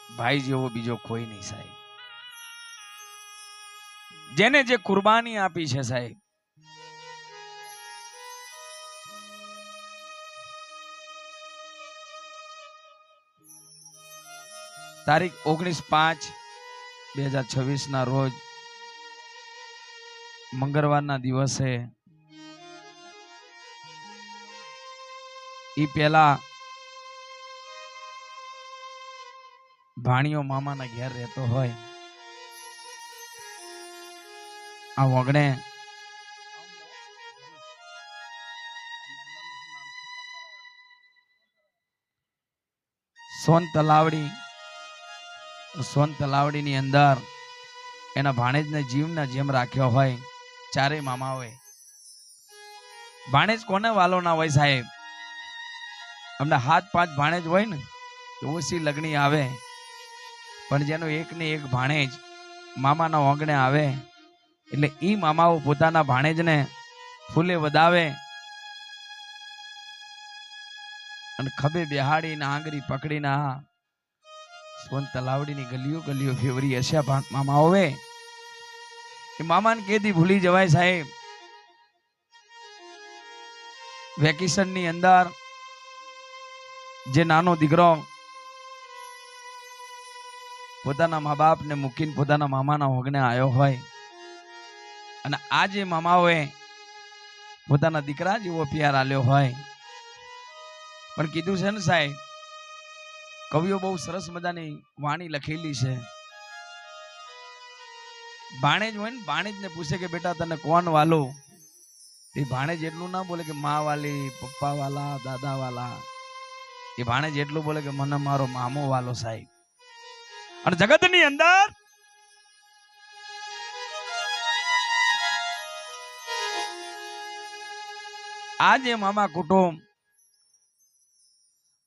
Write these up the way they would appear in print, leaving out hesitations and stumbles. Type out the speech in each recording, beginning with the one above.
ભાઈ જેવો બીજો કોઈ નહીં સાહેબ. જેને જે કુરબાની આપી છે સાહેબ, તારીખ 19/5/2026 ના રોજ મંગળવારના દિવસે ઈ પેલા ભાણિયો મામાના ઘેર રહેતો હોય, આ વગણે સોન તલાવડીની અંદર એના ભાણેજને જીવના જેમ રાખ્યો હોય. ચારે મામા હોય. ભાણેજ કોને વાલો ના હોય સાહેબ? અમને 7-5 ભાણેજ હોય ને તો ઓછી લગણી આવે, પણ જેનો એક ને એક ભાણેજ મામાના ઓગણે આવે એટલે ઈ મામાઓ પોતાના ભાણેજને ફૂલે વધાવે અને ખભે બેહાડીને આંગળી પકડીને સોન તલાવડીની ગલીઓ ફેવરી હશે મામા હોવે. એ મામાને કેદી ભૂલી જવાય સાહેબ? વેકેશન ની અંદર જે નાનો દીકરો પોતાના મા બાપ ને મૂકીને પોતાના મામાના ઓગણે આવ્યો હોય અને આ જે મામાઓએ પોતાના દીકરા જેવો પ્યાર આલ્યો હોય. પણ કીધું છે ને સાહેબ, કવિઓ બહુ સરસ મજાની વાણી લખેલી છે. ભાણેજ હોય ને, ભાણેજ ને પૂછે કે બેટા તને કોણ વાલો? એ ભાણેજ એટલું ના બોલે કે મા વાલી, પપ્પા વાલા, દાદા વાલા. એ ભાણેજ એટલું બોલે કે મને મારો મામો વાલો સાહેબ. અને જગતની અંદર આ જે મામા કુટુંબ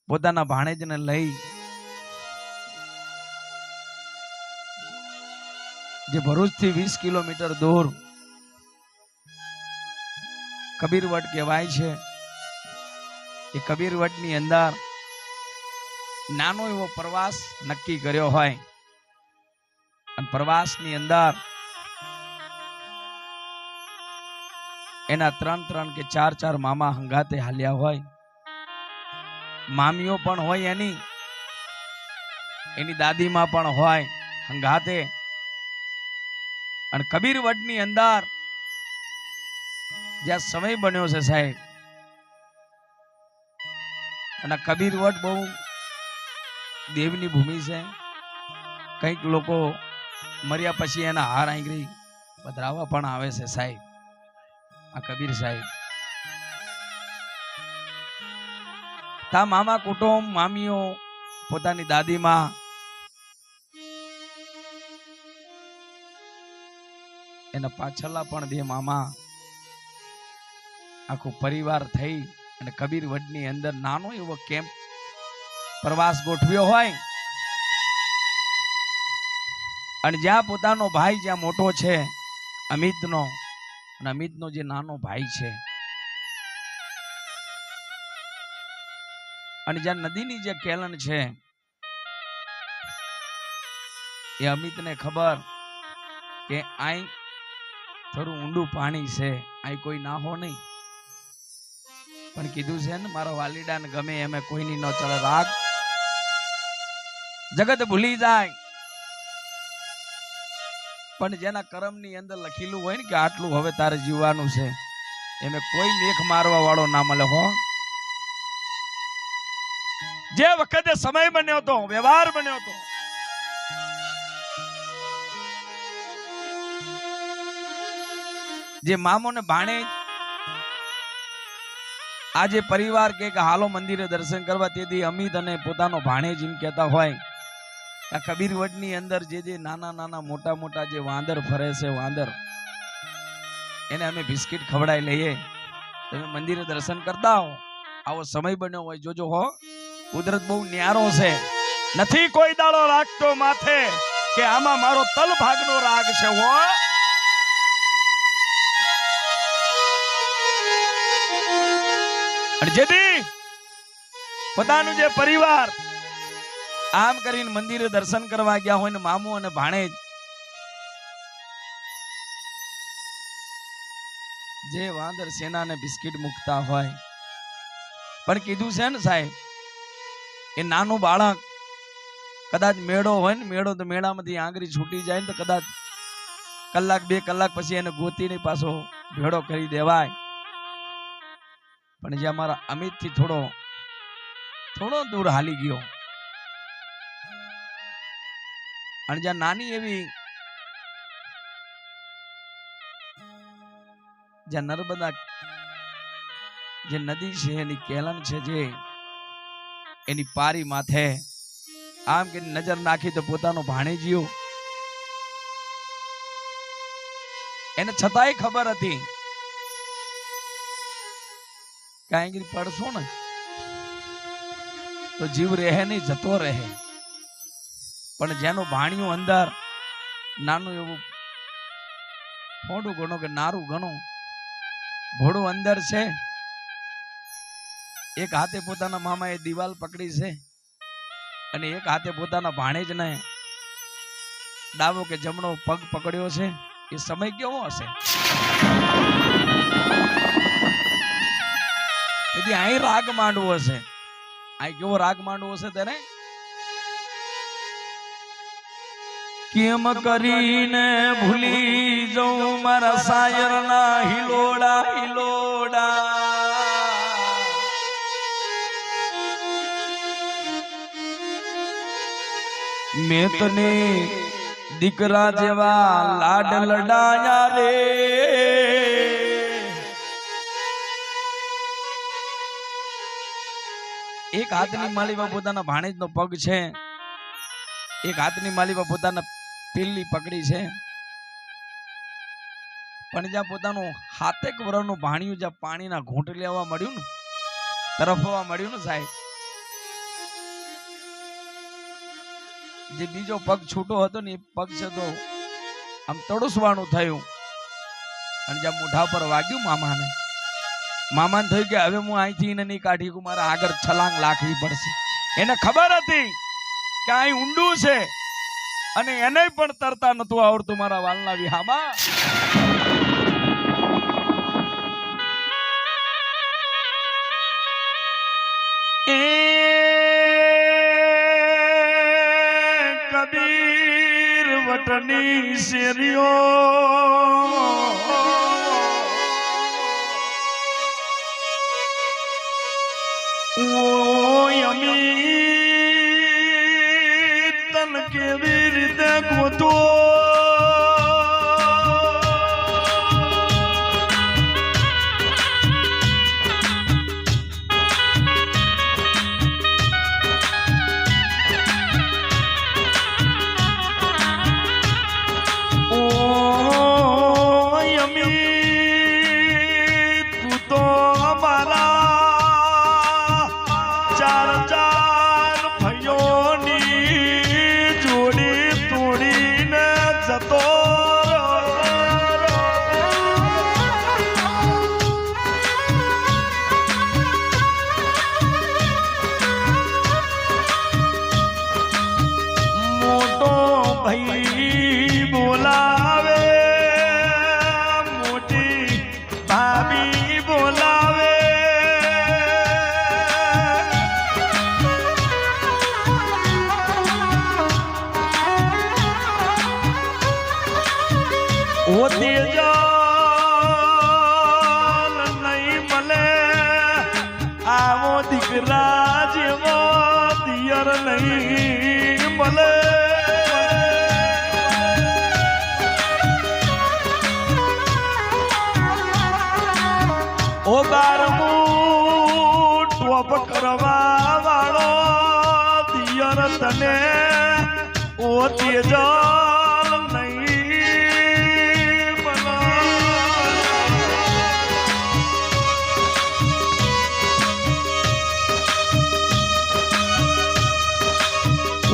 પોતાના ભાણેજને લઈ જે ભરૂચથી 20 કિલોમીટર દૂર કબીરવડ કહેવાય છે, એ કબીરવડની અંદર નાનો એવો પ્રવાસ નક્કી કર્યો હોય. અને પ્રવાસની અંદર એના 3 કે 4 મામા હંગાતે હાલ્યા હોય. મામીઓ પણ હોય, એની દાદીમાં પણ હોય હંગાતે. અને કબીરવડની અંદર જ્યાં સમય બન્યો છે સાહેબ, અને કબીરવડ બહુ દેવની ભૂમિ છે. કઈક લોકો મર્યા પછી એના હાર આંગળી પધરાવા પણ આવે છે સાહેબ. આ કબીર સાહેબ તા મામા કુટુંબ, મામીઓ, પોતાની દાદીમાં, એના પાછળલા પણ 2 મામા, આખો પરિવાર થઈ અને કબીરવડની અંદર નાનો એવો કેમ્પ પ્રવાસ ગોઠવ્યો હોય. અને જ્યાં પોતાનો ભાઈ જ્યાં મોટો છે અમિતનો, અને અમિતનો જે નાનો ભાઈ છે, અને જ્યાં નદીની જે કેલન છે, એ અમિતને ખબર કે આઈ થોડું ઊંડું પાણી છે, આઈ કોઈ ના હો નહીં. પણ કીધું છે ને મારા વાલીડાને ગમે એમે કોઈની ન ચલે રાગ. જગત ભૂલી જાય પણ જેના કર્મની અંદર લખેલું હોય ને કે આટલું હવે તારે જીવવાનું છે, એમે કોઈ મેખ મારવા વાળો ના મળે હો. જે વખતે સમય બન્યો તો, વ્યવહાર બન્યો તો, જે મામો ને ભાણેજ આજે પરિવાર કે હાલો મંદિરે દર્શન કરવા, તેથી અમિત અને પોતાનો ભાણેજ એમ કહેતા હોય આ કબીરવડની અંદર જે નાના મોટા જે વાંદર ફરે છે, વાંદર એને અમે બિસ્કિટ ખવડાવી લઈએ. તમે મંદિરે દર્શન કરતા હો, આવો સમય બન્યો હોય જોજો હો. કુદરત બહુ ન્યારો છે, નથી કોઈ દાડો રાખતો માથે કે આમાં મારો તલ ભાગનો રાગ છે હો. અને જેથી પોતાનું જે પરિવાર આમ કરીને મંદિરે દર્શન કરવા ગયા હોય ને મામુ અને ભાણેજ જે વાંદર સેનાને બિસ્કિટ મૂકતા હોય, પણ કીધું છે ને સાહેબ, એ નાનું બાળક કદાચ મેળો હોય ને, મેળો તો મેળામાંથી આંગળી છૂટી જાય ને તો કદાચ કલાક 2 કલાક પછી એને ગોતીને પાછો ભેડો કરી દેવાય. પણ જે અમારા અમિત થી થોડો દૂર હાલી ગયો અને જ્યાં નાની એવી જ્યાં નર્મદા જે નદી છે એની કેલન છે, જે એની પારી માથે આમ કે નજર નાખી તો પોતાનો ભાણેજીયો, એને છતાંય ખબર હતી કે અહીં પડશો ને તો જીવ રહે નહીં, જતો રહે. પણ જેનું ભાણિયું અંદર નાનું એવું થોડું ગણો કે નારું ગણો ભોળું અંદર છે, એક હાથે પોતાના મામાએ દિવાલ પકડી છે અને એક હાથે પોતાના ભાણેજને ડાબો કે જમણો પગ પકડ્યો છે. એ સમય કેવો હશે? તેથી અહીં રાગ માંડવો હશે. અહીં કેવો રાગ માંડવો હશે તેને? કેમ કરીને ભૂલી જાઉં મારા શાયરના હિલોડા હિલોડા, મેં તને દીકરા જેવા લાડ લડાયા રે. એક હાથની માલીમાં પોતાના ભાણેજનો પગ છે, એક હાથની માલીમાં પોતાના પીલી પકડી છે, પણ જ્યાં પોતાનું 7 વર્ષનું ભાણિયું જ્યાં પાણીના ઘૂંટ લેવા મળ્યું ને, તરફવા મળ્યું ને સાહેબ, જે બીજો પગ છૂટો હતો ને એ પગ છે તો આમ તડુસવાનું થયું અને જ્યાં મોઢા પર વાગ્યું મામાને થયું કે હવે હું અહીંથી એને નહીં કાઢી કે મારે આગળ છલાંગ લાખવી પડશે. એને ખબર હતી કે અહીં ઊંડું છે અને એને પણ તરતા નતું આવડતું મારા વાલના વિહામાં. કબીર વટની શેરીઓ અમીર તન કેવી રીતે ગોતો નહીં મળે આવો દીકરા જેવો દિયર નહીં મળે. ઓ બારમું ટોપ કરવા વાળો દિયર તને ઓ તેજ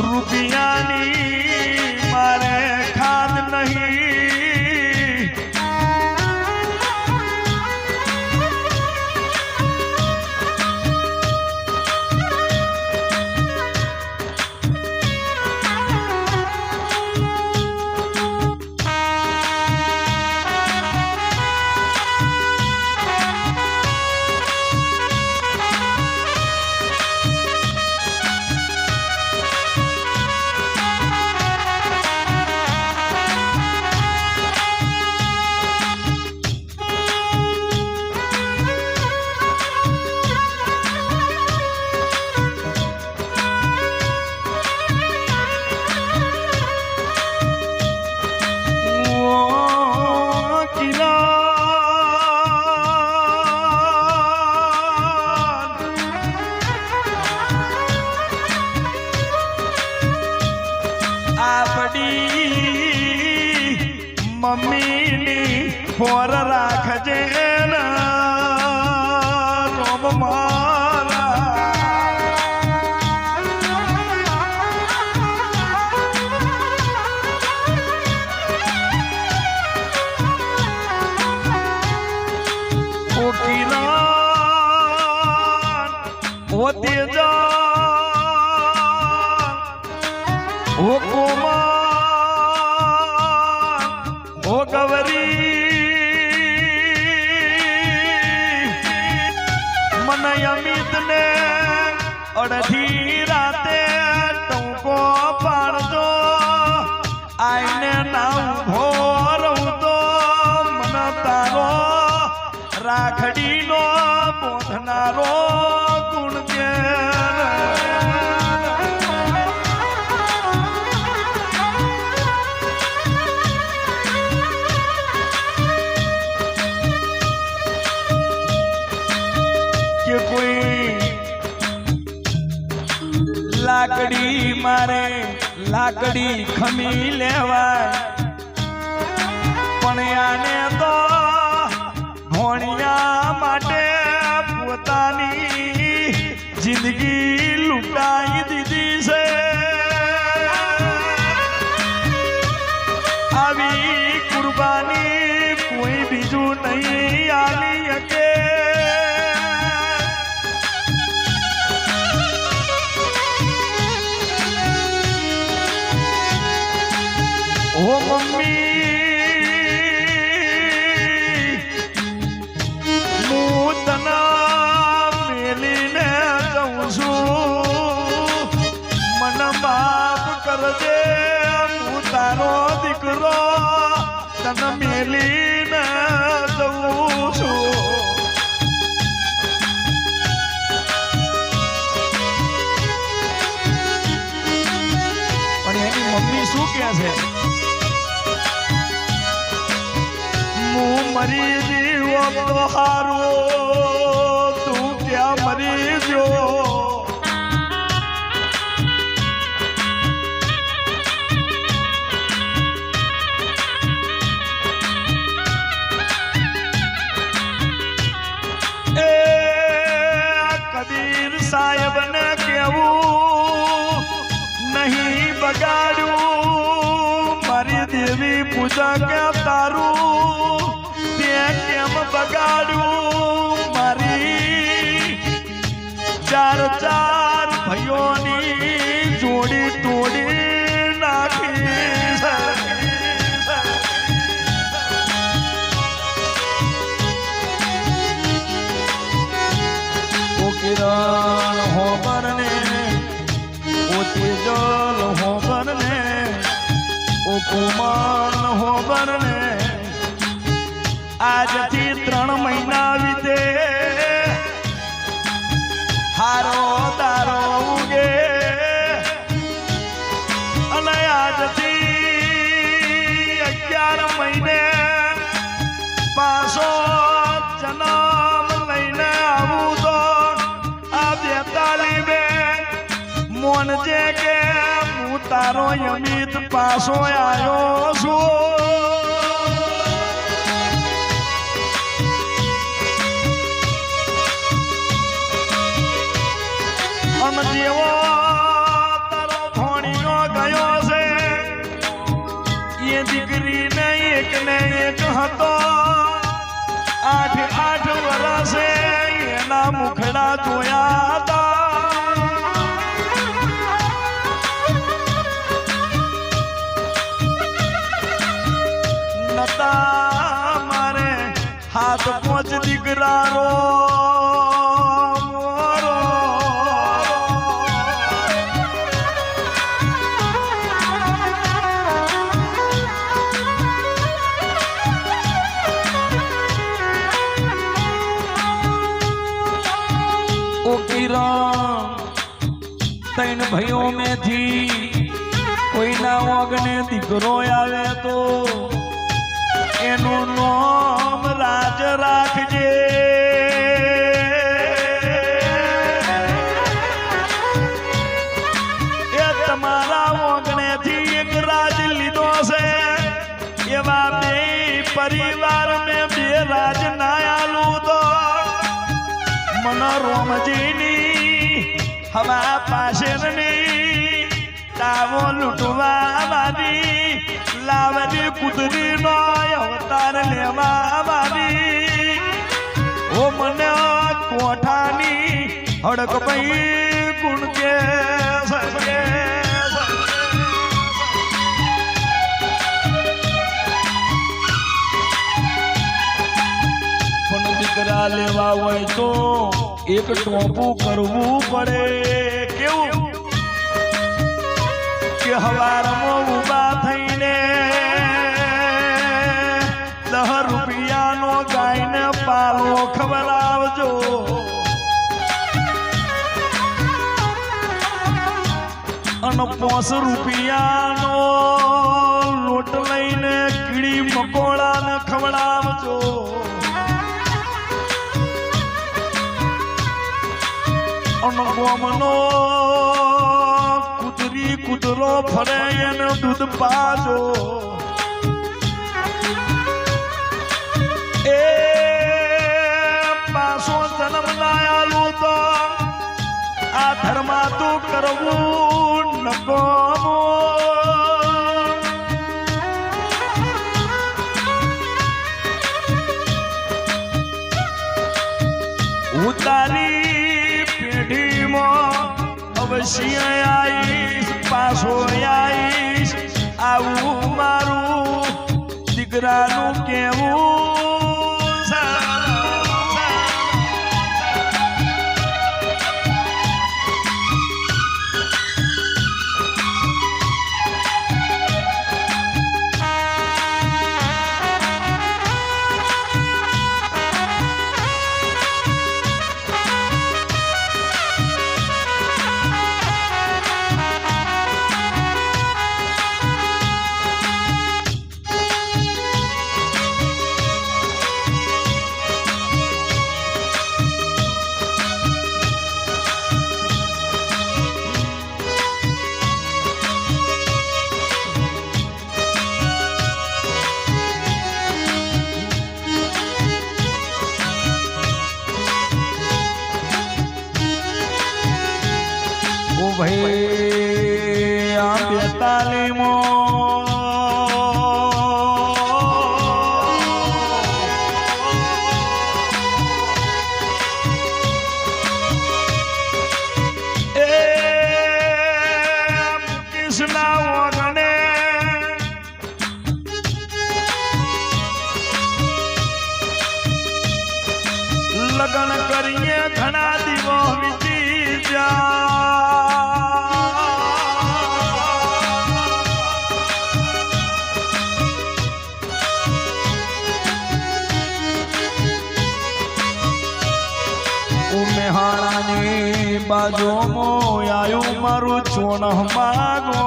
રૂપિયાની મારે ખાદ નહીં, આપડી મમ્મીની ફોર રાખજે રોમ મારા ઓ કિરણ ઓ તેજા ઓ કોમા ઓ ગવરી મને અમિત ને અડધી રાતે ટૂંકો પાડજો આઈને ના ઉભો રહું તો મને તારો રાખડીનો બોધનારો ગુણ કે કોઈ લાકડી મારે લાકડી ખમી લેવાય પણ આને તો ભોણિયા માટે પોતાની જિંદગી લૂંટાઈ દીધી છે આવી કુરબાની કોઈ બીજું નહીં આલી શકે ઓ મમ્મી હું તને મેલીને જઉં છું મને માફ કરજે હું તારો દીકરો તને મેલીને જઉં છું પણ એની મમ્મી શું કહે છે હું મરી જીવો તો હારો તું ક્યાં મરી જો એ કબીર સાહેબ ને કેવું નહીં બગાડ્યું મારી દેવી પૂજા કે તારું કેમ બગાડ્યું મારી ચાર ચાર ભાઈઓની જોડી તોડી નાખી ઓ કિરણ હોબર ને ઓ તેજલ હોબર ને ઓ કુમાર હોબર ને આજથી 3 મહિના વીતે હારો તારો ઉગે અને આજથી 11 મહિને પાછો જન્મ લઈને આવું તો આ 42 બેન મોનજે કે હું તારો અમિત પાછો આવ્યો છું જેવો તારો ભોણીનો ગયો છે એ દીકરીને એક હતો 8 વર્ષે એના મુખડા જોયા હતા નતા મારે હાથ 5 દીકરારો तीन भाइयों में थी कोई ना ओगने दीकरो आवे तो एनु नाम राज राखजे ए तमारा ओगने थी एक રોમજીની હવા પાછળની તાવો લૂંટવા વાળી લાવની કુદરીનો અવતાર લેવા વાળી ઓ મને કોઠાની હડક ભાઈ ગુણ કે સકે પણ દીકરા લેવા હોય તો એક ટોપું કરવું પડે કેવું કે હવારમાં ઊભા થઈને 10 રૂપિયાનો ગાયને પાલો ખવડાવજો અને 5 રૂપિયાનો લોટ લઈને કીડી મકોડાને ખવડાવજો અને ગોમનો કૂતરી કૂતરો ફરે એને દૂધ પાજો એ પાછો જન્મ ના આલું તો આ ધર્મા તો કરવું નકોમો ઉતારી પેઢીમાં અવશ્ય આવીશ પાછો આવીશ આવું મારું દીકરાનું કેવું ભાઈ આ 42મો એ કૃષ્ણા વગણે લગ્ન કરીએ ઘણા દિવસ વીતી જા મેહાણાની બાજુમાં આયું મારું ચોણ માગો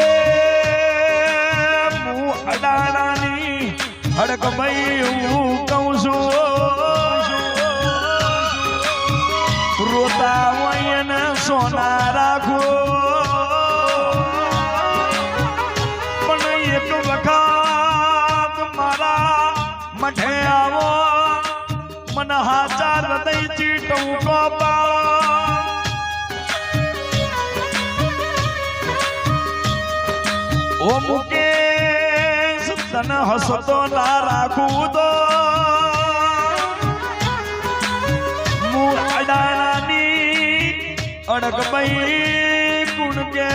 એ હું અડાણાની હડક ભાઈ હું કહું છું રોતા હોય ને સોના રાખો એક વખત મારા મઠે આવો મને હાચા હૃદયથી ટૂંકો ઓ મુકેશ તને હસતો ના રાખું તો હું અડાણાની અડક ભાઈ ગુણ કે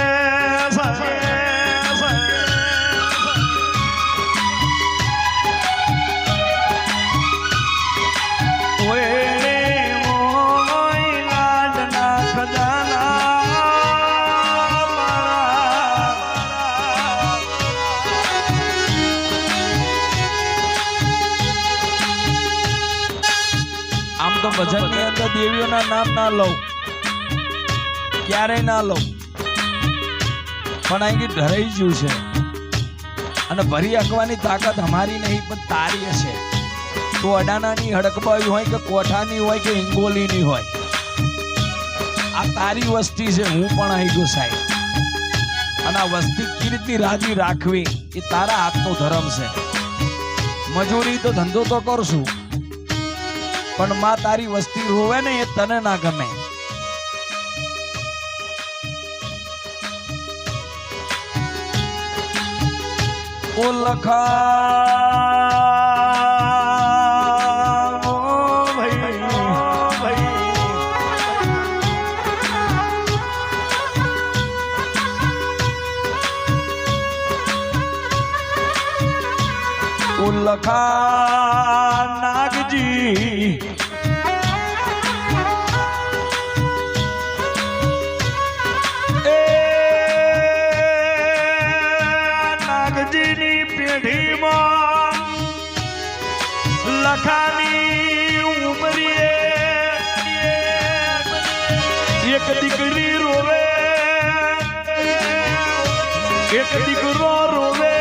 ભજનની અંદર દેવીઓના નામ ના લઉં ક્યારેય ના લઉં પણ અહીં ડરાઈ ગયું છે અને ભરી આપવાની તાકાત અમારી નહીં પણ તારી હશે તો અડાણાની હડકબાઈ હોય કે કોઠાની હોય કે હિંગોલીની હોય આ તારી વસ્તી છે હું પણ અહીં ગયો સાહેબ અને આ વસ્તી કીર્તિ રાજી રાખવી એ તારા હાથનો ધર્મ છે. મજૂરી તો ધંધો તો કરશું, પણ માં તારી વસ્તી રોવે ને એ તને ના ગમે. ઓ લખા ઓ ભાઈ ઓ લખા નાગજી લખાની ઉમરીએ એક દીકરી રોવે, એક દીકરો રોવે.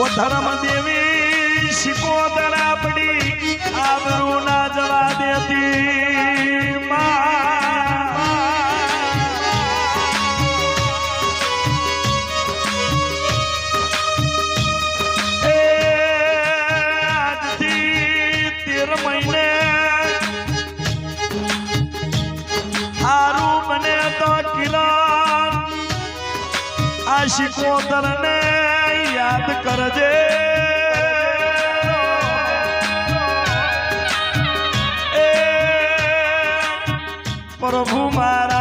ઓ ધર્મ દેવી શિકોતર આપણી આબરૂ ના જવા દેતી શિકોતર ને યાદ કરજે. પ્રભુ મારા